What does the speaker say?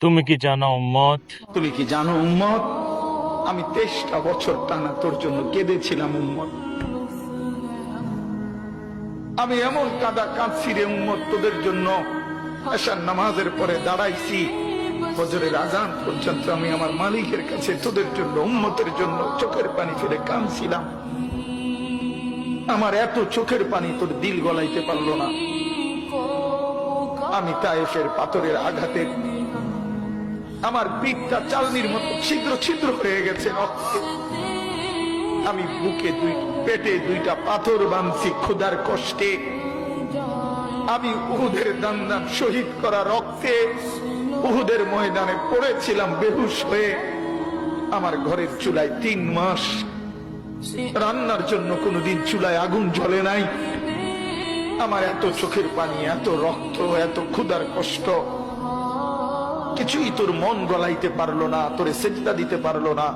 তুমি কি জানো উম্মত, তুমি কি জানো উম্মত, আমি 23টা বছর টানা তোর জন্য কেঁদেছিলাম উম্মত। আমি এমন কাঁদছি রে উম্মত তোদের জন্য। আশার নামাজের পরে দাঁড়াইছি, ফজরের আজান পর্যন্ত আমি আমার মালিকের কাছে তোদের জন্য, উম্মতের জন্য চোখের পানি ফেলে কাঁদছিলাম। আমার এত চোখের পানি তোর দিল গলাইতে পারলো না। আমি তায়েফের পাথরের আঘাতে আমার পিঠটা চালনির মতো ছিদ্র ছিদ্র হয়ে গেছে রক্তে। আমি বুকে পেটে 2টা পাথর বাঁধছি ক্ষুধার কষ্টে। আমি উহুদের দান শহীদ করা রক্তে উহুদের ময়দানে পড়েছিলাম বেহুশ হয়ে। আমার ঘরের চুলায় 3 মাস রান্নার জন্য কোনোদিন চুলায় আগুন জ্বলে নাই। আমার এত চোখের পানি, এত রক্ত, এত ক্ষুধার কষ্ট, কিছুই তোর মন গলাইতে পারলো না, তোরে সেজদা দিতে পারলো না।